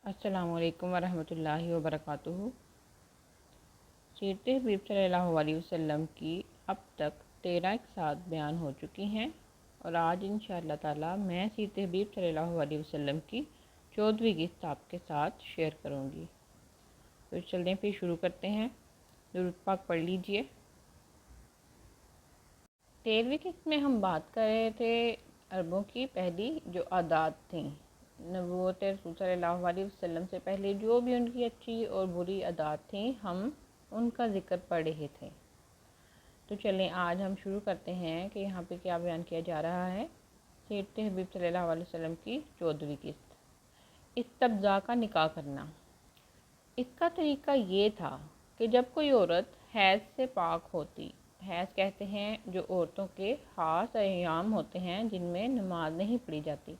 السلام علیکم ورحمۃ اللہ وبرکاتہ۔ سیرت حبیب صلی اللہ علیہ وسلم کی اب تک 13 اقساط بیان ہو چکی ہیں، اور آج انشاءاللہ تعالی میں سیرت حبیب صلی اللہ علیہ وسلم کی 14ویں قسط آپ کے ساتھ شیئر کروں گی۔ تو چلیں پھر شروع کرتے ہیں۔ درود پاک پڑھ لیجئے۔ 13ویں قسط میں ہم بات کر رہے تھے عربوں کی پہلی جو عادات تھیں، نبوت رسول صلی اللہ علیہ وسلم سے پہلے جو بھی ان کی اچھی اور بری عادات تھیں، ہم ان کا ذکر پڑھ رہے تھے۔ تو چلیں آج ہم شروع کرتے ہیں کہ یہاں پہ کیا بیان کیا جا رہا ہے۔ سیرت حبیب صلی اللہ علیہ وسلم کی 14ویں قسط، استبضاء کا نکاح کرنا۔ اس کا طریقہ یہ تھا کہ جب کوئی عورت حیض سے پاک ہوتی، حیض کہتے ہیں جو عورتوں کے خاص ایام ہوتے ہیں جن میں نماز نہیں پڑھی جاتی،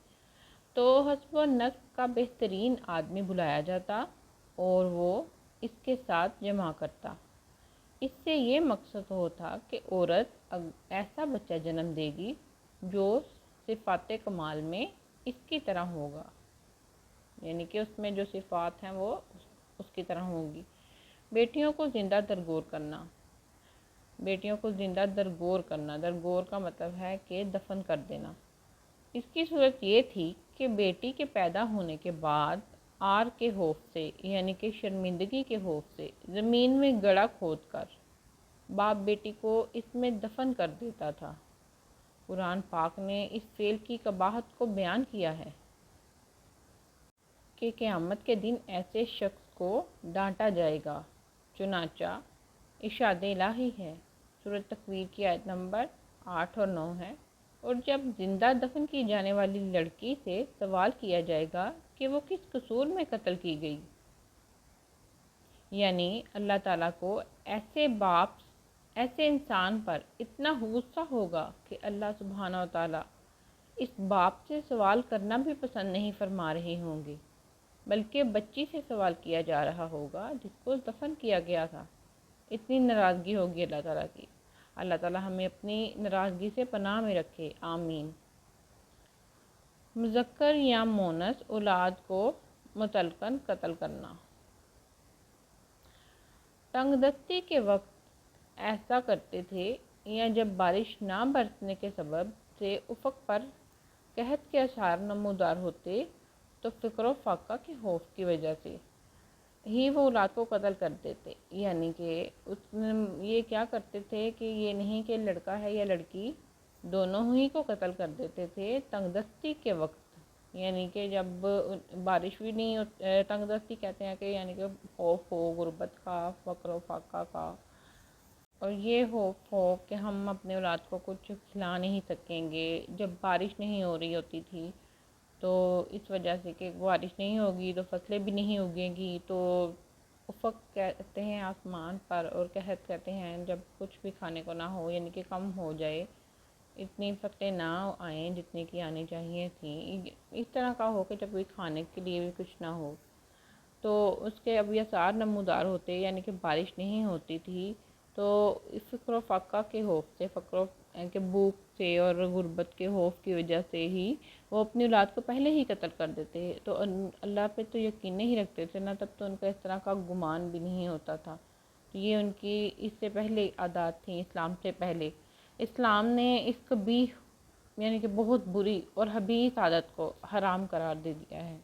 تو حسب و نسب کا بہترین آدمی بلایا جاتا اور وہ اس کے ساتھ جمع کرتا۔ اس سے یہ مقصد ہوتا کہ عورت ایسا بچہ جنم دے گی جو صفات کمال میں اس کی طرح ہوگا، یعنی کہ اس میں جو صفات ہیں وہ اس کی طرح ہوں گی۔ بیٹیوں کو زندہ درگور کرنا۔ بیٹیوں کو زندہ درگور کرنا، درگور کا مطلب ہے کہ دفن کر دینا۔ اس کی صورت یہ تھی کہ بیٹی کے پیدا ہونے کے بعد آر کے خوف سے، یعنی کہ شرمندگی کے خوف سے، زمین میں گڑھا کھود کر باپ بیٹی کو اس میں دفن کر دیتا تھا۔ قرآن پاک نے اس فعل کی قباحت کو بیان کیا ہے کہ قیامت کے دن ایسے شخص کو ڈانٹا جائے گا۔ چنانچہ ارشاد الہی ہے، سورۃ تکویر کی آیت نمبر 8 اور 9 ہے۔ اور جب زندہ دفن کی جانے والی لڑکی سے سوال کیا جائے گا کہ وہ کس قصور میں قتل کی گئی، یعنی اللہ تعالیٰ کو ایسے باپ، ایسے انسان پر اتنا غصہ ہوگا کہ اللہ سبحانہ و تعالیٰ اس باپ سے سوال کرنا بھی پسند نہیں فرما رہے ہوں گے، بلکہ بچی سے سوال کیا جا رہا ہوگا جس کو دفن کیا گیا تھا۔ اتنی ناراضگی ہوگی اللہ تعالیٰ کی۔ اللہ تعالیٰ ہمیں اپنی ناراضگی سے پناہ میں رکھے، آمین۔ مذکر یا مونس اولاد کو مطلقاً قتل کرنا۔ تنگ دستی کے وقت ایسا کرتے تھے، یا جب بارش نہ برسنے کے سبب سے افق پر قحط کے آثار نمودار ہوتے، تو فقر و فاقہ کے خوف کی وجہ سے ہی وہ اولاد کو قتل کر دیتے، یعنی کہ یہ کیا کرتے تھے کہ یہ نہیں کہ لڑکا ہے یا لڑکی، دونوں ہی کو قتل کر دیتے تھے تنگ دستی کے وقت، یعنی کہ جب بارش بھی نہیں، تنگ دستی کہتے ہیں کہ یعنی کہ خوف ہو غربت کا، فقر و فاقہ کا، اور یہ خوف ہو کہ ہم اپنے اولاد کو کچھ کھلا نہیں سکیں گے۔ جب بارش نہیں ہو رہی ہوتی تھی تو اس وجہ سے کہ بارش نہیں ہوگی تو فصلیں بھی نہیں اگیں گی، تو افق کہتے ہیں آسمان پر، اور قحط کہتے ہیں جب کچھ بھی کھانے کو نہ ہو، یعنی کہ کم ہو جائے، اتنی فصلیں نہ آئیں جتنے کی آنی چاہیے تھیں، اس طرح کا ہو کہ جب کوئی کھانے کے لیے بھی کچھ نہ ہو، تو اس کے اب آثار نمودار ہوتے، یعنی کہ بارش نہیں ہوتی تھی، تو فقر و فاقہ کے خوف سے، کہ بھوک سے اور غربت کے خوف کی وجہ سے ہی وہ اپنی اولاد کو پہلے ہی قتل کر دیتے، تو اللہ پہ تو یقین نہیں رکھتے تھے نا، تب تو ان کا اس طرح کا گمان بھی نہیں ہوتا تھا۔ تو یہ ان کی اس سے پہلے عادات تھیں، اسلام سے پہلے۔ اسلام نے اس قبیح یعنی کہ بہت بری اور خبیث عادت کو حرام قرار دے دیا ہے۔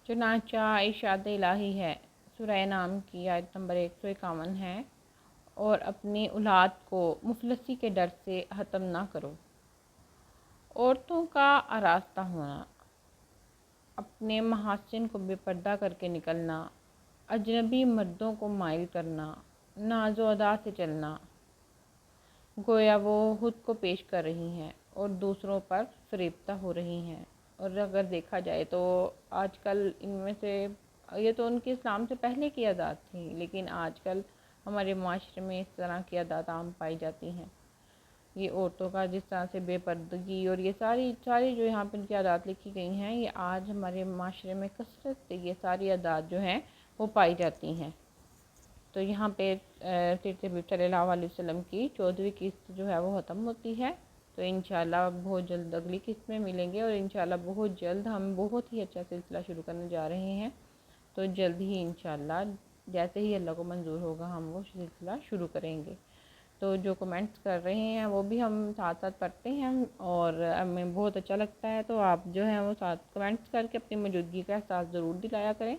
چنانچہ ارشاد الہی ہے، سورہ نام کی آیت نمبر 151 ہے، اور اپنی اولاد کو مفلسی کے ڈر سے ختم نہ کرو۔ عورتوں کا آراستہ ہونا، اپنے محاسن کو بے پردہ کر کے نکلنا، اجنبی مردوں کو مائل کرنا، ناز و ادا سے چلنا، گویا وہ خود کو پیش کر رہی ہیں اور دوسروں پر فریبتہ ہو رہی ہیں۔ اور اگر دیکھا جائے تو آج کل ان میں سے، یہ تو ان کے اسلام سے پہلے کی عادات تھی، لیکن آج کل ہمارے معاشرے میں اس طرح کی عادات عام پائی جاتی ہیں۔ یہ عورتوں کا جس طرح سے بے پردگی اور یہ ساری جو یہاں پہ ان کی عادات لکھی گئی ہیں، یہ آج ہمارے معاشرے میں کثرت سے یہ ساری عادات جو ہیں وہ پائی جاتی ہیں۔ تو یہاں پہ سیرت حبیب صلی اللہ علیہ وسلم کی 14ویں قسط جو ہے وہ ختم ہوتی ہے۔ تو انشاءاللہ بہت جلد اگلی قسط میں ملیں گے، اور انشاءاللہ بہت جلد ہم بہت ہی اچھا سلسلہ شروع کرنے جا رہے ہیں، تو جلد ہی انشاءاللہ جیسے ہی اللہ کو منظور ہوگا ہم وہ سلسلہ شروع کریں گے۔ تو جو کمنٹس کر رہے ہیں وہ بھی ہم ساتھ ساتھ پڑھتے ہیں، اور ہمیں بہت اچھا لگتا ہے، تو آپ جو ہیں وہ ساتھ کمنٹس کر کے اپنی موجودگی کا احساس ضرور دلایا کریں۔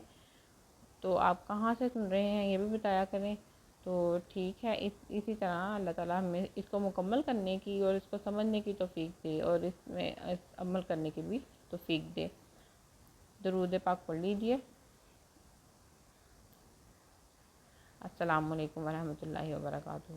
تو آپ کہاں سے سن رہے ہیں یہ بھی بتایا کریں۔ تو ٹھیک ہے، اسی طرح اللہ تعالیٰ ہمیں اس کو مکمل کرنے کی اور اس کو سمجھنے کی توفیق دے، اور اس میں عمل کرنے کی بھی توفیق دے۔ درود پاک پڑھ لیجئے۔ السلام علیکم ورحمۃ اللہ وبرکاتہ۔